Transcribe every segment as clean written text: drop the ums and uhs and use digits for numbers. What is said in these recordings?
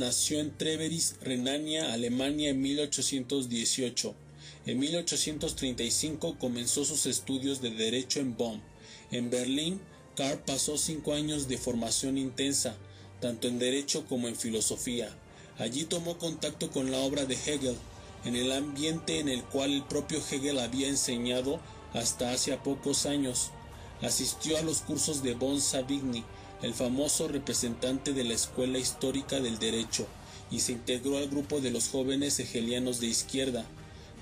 nació en Treveris, Renania, Alemania en 1818. En 1835 comenzó sus estudios de Derecho en Bonn. En Berlín, Karl pasó 5 años de formación intensa, tanto en Derecho como en Filosofía. Allí tomó contacto con la obra de Hegel, en el ambiente en el cual el propio Hegel había enseñado hasta hace pocos años. Asistió a los cursos de von Savigny, el famoso representante de la Escuela Histórica del Derecho, y se integró al grupo de los jóvenes hegelianos de izquierda.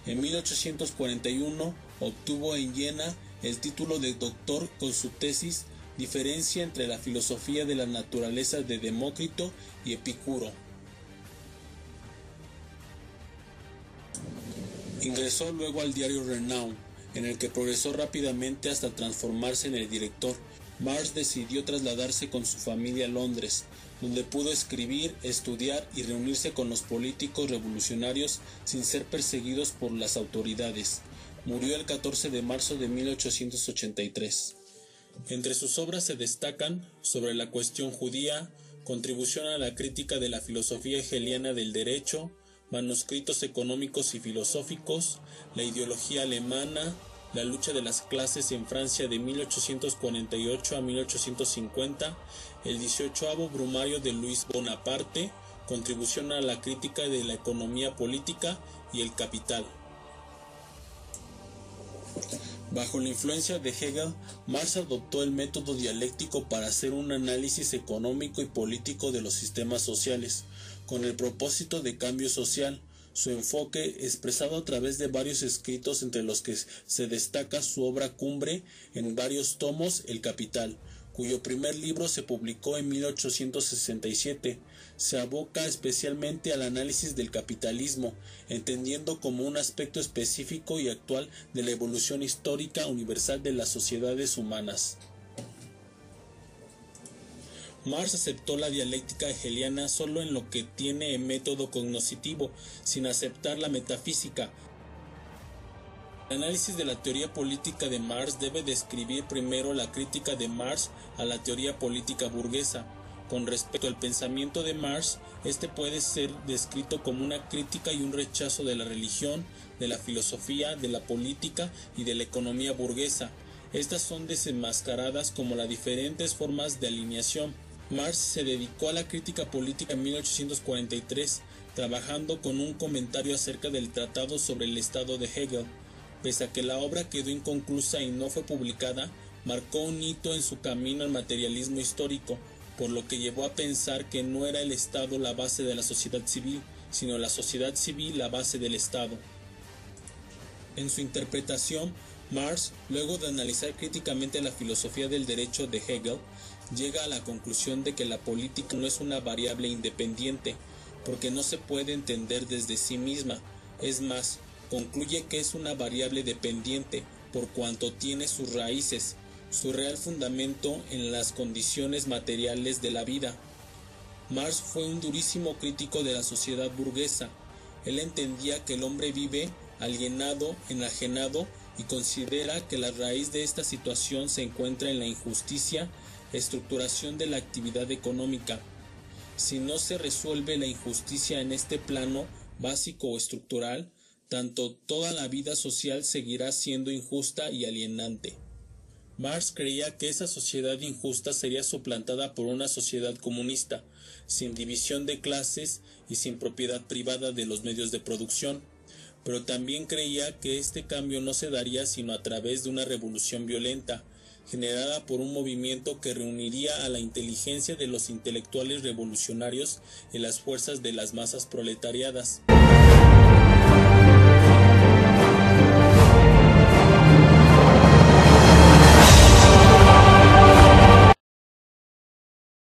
En 1841 obtuvo en Jena el título de doctor con su tesis Diferencia entre la filosofía de la naturaleza de Demócrito y Epicuro. Ingresó luego al diario Renaud, en el que progresó rápidamente hasta transformarse en el director. Marx decidió trasladarse con su familia a Londres, donde pudo escribir, estudiar y reunirse con los políticos revolucionarios sin ser perseguidos por las autoridades. Murió el 14 de marzo de 1883. Entre sus obras se destacan Sobre la cuestión judía, Contribución a la crítica de la filosofía hegeliana del derecho, Manuscritos económicos y filosóficos, La ideología alemana, La lucha de las clases en Francia de 1848 a 1850, el 18º Brumario de Luis Bonaparte, Contribución a la crítica de la economía política y El Capital. Bajo la influencia de Hegel, Marx adoptó el método dialéctico para hacer un análisis económico y político de los sistemas sociales, con el propósito de cambio social. Su enfoque, expresado a través de varios escritos entre los que se destaca su obra cumbre en varios tomos, El Capital, cuyo primer libro se publicó en 1867, se aboca especialmente al análisis del capitalismo, entendiendo como un aspecto específico y actual de la evolución histórica universal de las sociedades humanas. Marx aceptó la dialéctica hegeliana solo en lo que tiene en método cognoscitivo, sin aceptar la metafísica. El análisis de la teoría política de Marx debe describir primero la crítica de Marx a la teoría política burguesa. Con respecto al pensamiento de Marx, este puede ser descrito como una crítica y un rechazo de la religión, de la filosofía, de la política y de la economía burguesa. Estas son desenmascaradas como las diferentes formas de alineación. Marx se dedicó a la crítica política en 1843, trabajando con un comentario acerca del Tratado sobre el Estado de Hegel. Pese a que la obra quedó inconclusa y no fue publicada, marcó un hito en su camino al materialismo histórico, por lo que llevó a pensar que no era el Estado la base de la sociedad civil, sino la sociedad civil la base del Estado. En su interpretación, Marx, luego de analizar críticamente la filosofía del derecho de Hegel, llega a la conclusión de que la política no es una variable independiente, porque no se puede entender desde sí misma. Es más, concluye que es una variable dependiente, por cuanto tiene sus raíces, su real fundamento en las condiciones materiales de la vida. Marx fue un durísimo crítico de la sociedad burguesa. Él entendía que el hombre vive alienado, enajenado, y considera que la raíz de esta situación se encuentra en la injusticia, estructuración de la actividad económica. Si no se resuelve la injusticia en este plano básico o estructural, tanto toda la vida social seguirá siendo injusta y alienante. Marx creía que esa sociedad injusta sería suplantada por una sociedad comunista, sin división de clases y sin propiedad privada de los medios de producción, pero también creía que este cambio no se daría sino a través de una revolución violenta, generada por un movimiento que reuniría a la inteligencia de los intelectuales revolucionarios y las fuerzas de las masas proletariadas.